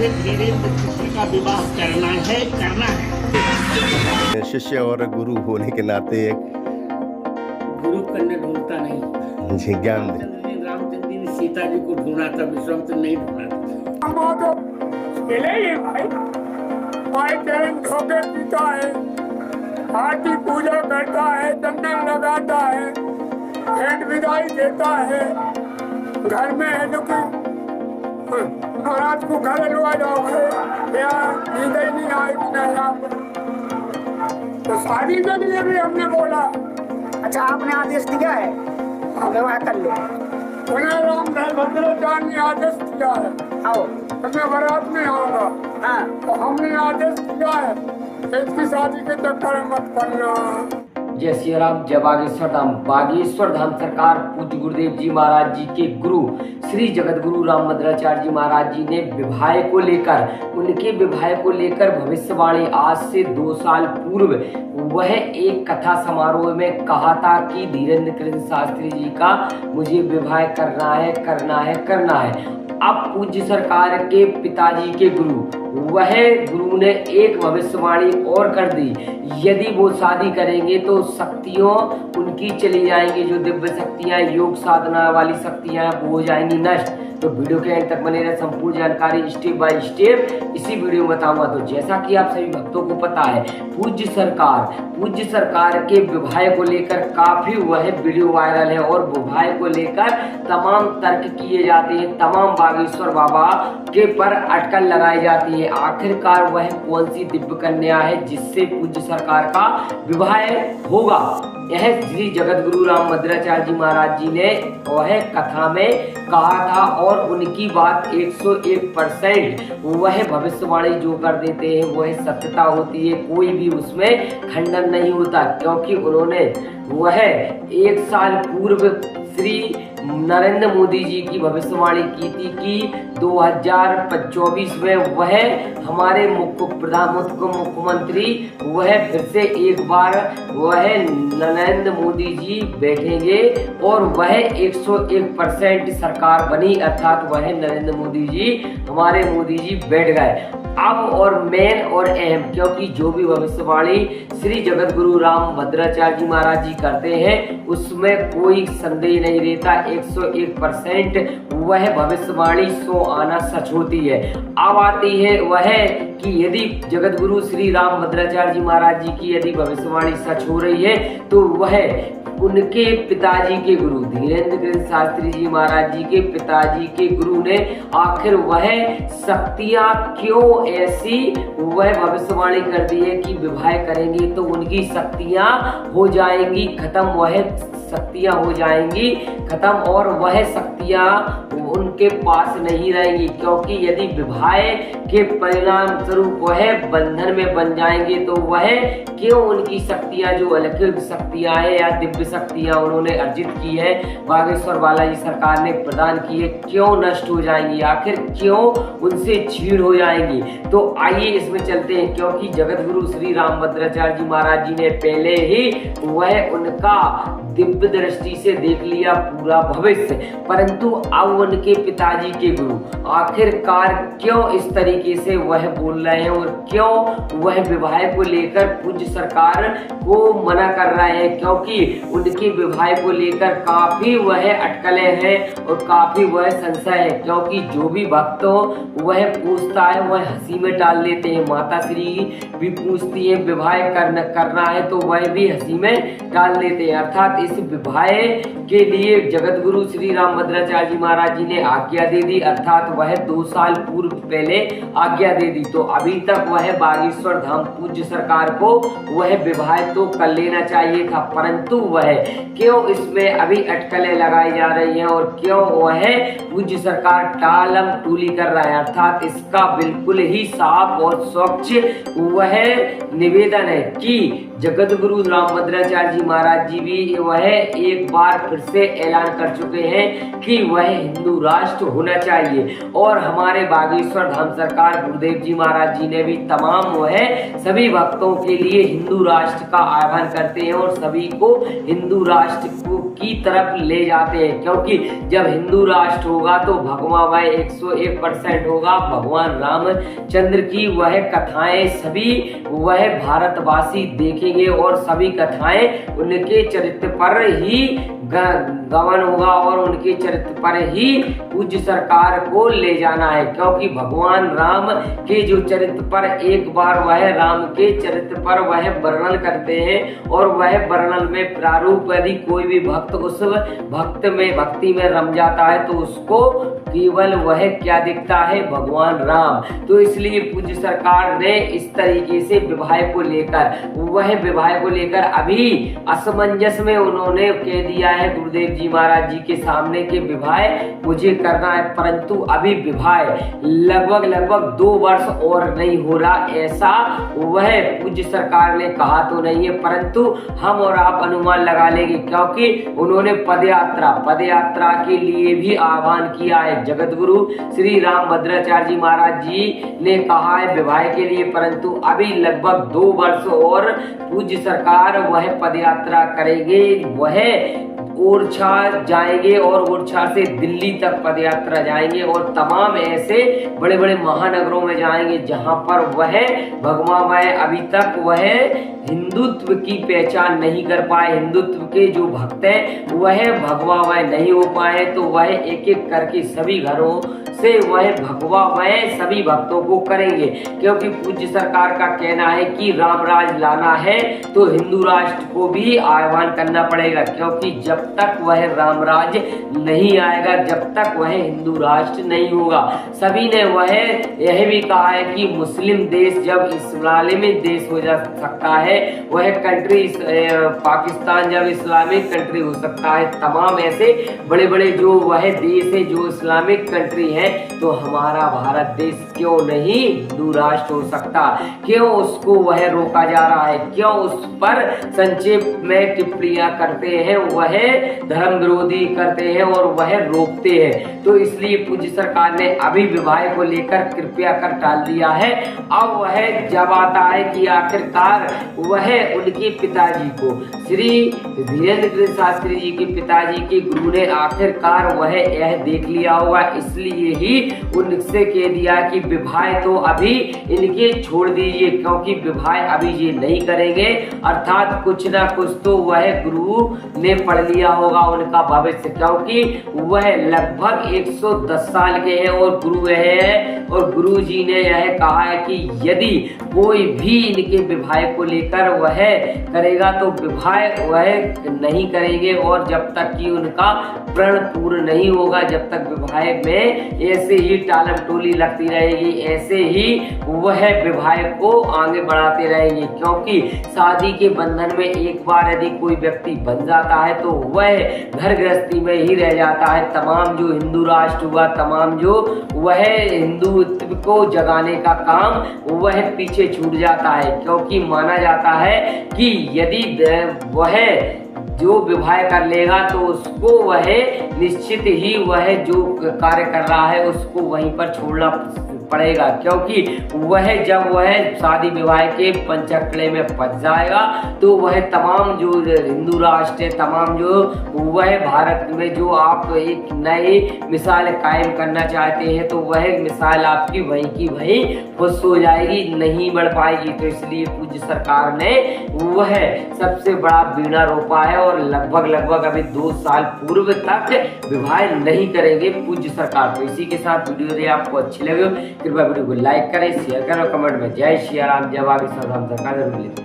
मुझे धीरेन्द्र कृष्ण का विवाह करना है। शिष्य और गुरु होने के नाते एक गुरु कन्या ढूंढता नहीं जी ज्ञान रामचंद्र जी ने सीता जी को ढूंढा था, विश्वामित्र नहीं ढूंढा था। भाई चरण धोके पीता है, हाथी पूजा करता है, चंदन लगाता है, भेंट विदाई देता है, घर में है जो कि महाराज को घर लुआ जाओगे, नींद ही नहीं आएगी नहीं। तो शादी के लिए भी हमने बोला। अच्छा, आपने आदेश दिया है विवाह कर लो? राम भद्राचार्य ने आदेश दिया है। आओ, मैं बारात में आऊंगा। हाँ, तो हमने आदेश दिया है इसकी शादी के चक्कर में मत पड़ना। जय श्री राम, जय बागेश्वर धाम। बागेश्वर धाम सरकार पूज्य गुरुदेव जी महाराज जी के गुरु श्री जगत गुरु रामभद्राचार्य जी महाराज जी ने विवाह को लेकर भविष्यवाणी आज से 2 साल पूर्व वह एक कथा समारोह में कहा था कि धीरेन्द्र कृष्ण शास्त्री जी का मुझे विवाह करना है। अब पूज्य सरकार के पिताजी के वह गुरु ने एक भविष्यवाणी और कर दी, यदि वो शादी करेंगे तो शक्तियों उनकी चली जाएंगी, जो दिव्य शक्तियां योग साधना वाली शक्तियां वो हो जाएंगी नष्ट। तो वीडियो के अंत तक बने रहे, संपूर्ण जानकारी स्टेप बाय स्टेप इसी वीडियो में बताऊंगा। तो जैसा कि आप सभी भक्तों को पता है, पूज्य सरकार के विवाह को लेकर काफी वह वीडियो वायरल है और विवाह को लेकर तमाम तर्क किए जाते हैं, तमाम बागेश्वर बाबा के पर अटकल लगाई जाती है। आखिरकार वह कौन सी दिव्य कन्या है जिससे पूज्य सरकार का विवाह होगा? यह श्री जगत गुरु रामभद्राचार्य जी महाराज जी ने वह कथा में कहा था और उनकी बात 101% वह भविष्यवाणी जो कर देते हैं वह सत्यता होती है, कोई भी उसमें खंडन नहीं होता, क्योंकि उन्होंने वह 1 साल पूर्व श्री नरेंद्र मोदी जी की भविष्यवाणी की थी कि 2024 में वह हमारे मुख्यमंत्री वह फिर से एक बार वह नरेंद्र मोदी जी बैठेंगे और वह 101% सरकार बनी, अर्थात वह नरेंद्र मोदी जी हमारे मोदी जी बैठ गए। अब और मेन और अहम, क्योंकि जो भी भविष्यवाणी श्री जगत गुरु रामभद्राचार्य जी महाराज जी करते हैं उसमें कोई संदेह नहीं रहता, 101% वह भविष्यवाणी 100 आना सच होती है। अब आती है वह कि यदि जगत गुरु श्री रामभद्राचार्य जी महाराज जी की यदि भविष्यवाणी सच हो रही है तो वह उनके पिताजी के गुरु धीरेन्द्र कृष्ण शास्त्री जी महाराज जी के पिताजी के गुरु ने आखिर वह शक्तियां क्यों ऐसी वह भविष्यवाणी कर दी है कि विवाह करेंगे तो उनकी शक्तियां हो जाएंगी खत्म, और वह शक्तियां उनके पास नहीं रहेंगी, क्योंकि यदि विवाह के परिणाम स्वरूप वह बंधन में बन जाएंगे तो वह क्यों उनकी शक्तियां जो अलौकिक शक्तियां हैं या दिव्य शक्तियां उन्होंने अर्जित की है, बागेश्वर बालाजी सरकार ने प्रदान की है, क्यों नष्ट हो जाएंगी, आखिर क्यों उनसे छीड़ हो जाएंगी? तो आइए इसमें चलते हैं, क्योंकि जगत गुरु श्री रामभद्राचार्य जी महाराज जी ने पहले ही वह उनका दिव्य दृष्टि से देख लिया पूरा भविष्य, परंतु अब उनके पिताजी के गुरु आखिरकार क्यों इस तरीके से वह बोल रहे हैं और क्यों वह विवाह को लेकर पूज्य सरकार को मना कर रहे हैं, क्योंकि उनके विवाह को लेकर काफी वह अटकलें हैं और काफी वह संशय है, क्योंकि जो भी भक्त वह पूछता है वह हंसी में टाल लेते हैं। माता श्री भी पूछती है विवाह करना है तो वह भी हंसी में टाल लेते हैं, अर्थात इस विवाह के लिए जगत गुरु श्री रामभद्राचार्य जी महाराज जी ने आज्ञा दे दी, अर्थात वह 2 साल पूर्व पहले आज्ञा दे दी। तो अभी तक वह बागेश्वर धाम पूज्य सरकार को वह विवाह तो कर लेना चाहिए था, परंतु वह क्यों इसमें अभी अटकलें लगाई जा रही हैं और क्यों वह पूज्य सरकार टालम टूली कर रहा है, अर्थात इसका बिल्कुल ही साफ और स्वच्छ वह निवेदन है कि जगत गुरु रामभद्राचार्य जी महाराज जी भी वह एक बार फिर से ऐलान कर चुके हैं कि वह हिंदू राष्ट्र होना चाहिए। और हमारे बागेश्वर धाम सरकार गुरुदेव जी महाराज जी ने भी तमाम वह सभी भक्तों के लिए हिंदू राष्ट्र का आह्वान करते हैं और सभी को हिंदू राष्ट्र की तरफ ले जाते हैं, क्योंकि जब हिंदू राष्ट्र होगा तो भगवान वह 101% होगा। भगवान रामचंद्र की वह कथाएं सभी वह भारतवासी देखेंगे और सभी कथाएं उनके चरित्र पर ही गमन होगा और उनके चरित्र पर ही पूज्य सरकार को ले जाना है, क्योंकि भगवान राम के जो चरित्र पर एक बार वह राम के चरित्र पर वह वर्णन करते हैं और वह वर्णन में प्रारूप यदि कोई भी भक्त उस भक्ति में रम जाता है तो उसको केवल वह क्या दिखता है, भगवान राम। तो इसलिए पूज्य सरकार ने इस तरीके से विवाह को लेकर अभी असमंजस में उन्होंने कह दिया है गुरुदेव जी महाराज जी के सामने कि विवाह मुझे करना है, परंतु अभी विवाह लगभग 2 वर्ष और नहीं हो रहा, ऐसा वह पूज्य सरकार ने कहा तो नहीं है, परंतु हम और आप अनुमान लगा लेंगे, क्योंकि उन्होंने पदयात्रा के लिए भी आह्वान किया है। जगत गुरु श्री रामभद्राचार्य जी महाराज जी ने कहा है विवाह के लिए, परंतु अभी लगभग 2 वर्ष और पूज्य सरकार वह पदयात्रा करेंगे, वह ओरछा जाएंगे और ओरछा से दिल्ली तक पदयात्रा जाएंगे और तमाम ऐसे बड़े बड़े महानगरों में जाएंगे जहां पर वह भगवान वह अभी तक वह हिंदुत्व की पहचान नहीं कर पाए, हिंदुत्व के जो भक्त हैं वह भगवा वह नहीं हो पाए, तो वह एक एक करके सभी घरों से वह भगवा वह सभी भक्तों को करेंगे, क्योंकि पूज्य सरकार का कहना है कि रामराज लाना है तो हिंदू राष्ट्र को भी आह्वान करना पड़ेगा, क्योंकि जब तक वह रामराज नहीं आएगा, जब तक वह हिंदू राष्ट्र नहीं होगा। सभी ने वह यह भी कहा है कि मुस्लिम देश जब इस्लामिक देश हो जा सकता है, वह कंट्री पाकिस्तान जब इस्लामिक कंट्री हो सकता है, तमाम ऐसे बड़े बड़े जो वह देश है जो इस्लामिक कंट्री है, तो हमारा भारत देश क्यों नहीं हिंदू राष्ट्र हो सकता? क्यों उसको वह रोका जा रहा है? क्यों उस पर संक्षेप में टिप्पणियां करते हैं, वह धर्म विरोधी करते हैं और वह रोकते हैं? तो इसलिए पूज्य सरकार ने अभी विवाह को लेकर कृपया कर टाल दिया है। अब वह जब आता है कि आखिरकार वह उनके पिताजी को श्री धीरेन्द्र शास्त्री जी के पिताजी के गुरु ने आखिरकार वह यह देख लिया होगा, इसलिए ही उनसे कह दिया कि विवाह तो अभी इनके छोड़ दीजिए, क्योंकि विवाह अभी ये नहीं करेंगे, अर्थात कुछ ना कुछ तो वह गुरु ने पढ़ लिया होगा उनका भविष्य, क्योंकि वह लगभग 110 साल के हैं और गुरु है, और गुरु जी ने यह कहा है कि यदि कोई भी इनके विवाह को लेकर वह करेगा तो विवाह वह नहीं करेंगे, और जब तक कि उनका प्रण पूर्ण नहीं होगा, जब तक विवाह में ऐसे ही टालम टोली लगती रहेगी, ऐसे ही वह विवाह को आगे बढ़ाते रहेंगे, क्योंकि शादी के बंधन में एक बार यदि कोई व्यक्ति बन जाता है तो वह घर गृहस्थी में ही रह जाता है। तमाम जो हिंदू राष्ट्र हुआ, तमाम जो वह हिंदुत्व को जगाने का काम वह पीछे छूट जाता है, क्योंकि माना जाता है कि यदि वह जो विवाह कर लेगा तो उसको वह निश्चित ही वह जो कार्य कर रहा है उसको वहीं पर छोड़ना पड़ेगा, क्योंकि वह जब वह शादी विवाह के पंचकड़े में फंस जाएगा तो वह तमाम जो हिंदू राष्ट्र है, तमाम जो वह भारत में जो आप एक नई मिसाल कायम करना चाहते हैं, तो वह मिसाल आपकी वहीं की वहीं खुश हो जाएगी, नहीं बढ़ पाएगी। तो इसलिए पूज्य सरकार ने वह सबसे बड़ा बीड़ा रोपा है और लगभग अभी 2 साल पूर्व तक विवाह नहीं करेंगे पूज्य सरकार। तो इसी के साथ वीडियो यदि आपको अच्छी लगे कृपया वीडियो को लाइक करें, शेयर करें और कमेंट में जय श्री राम, जय बागेश्वर धाम सरकार जरूर लिखें।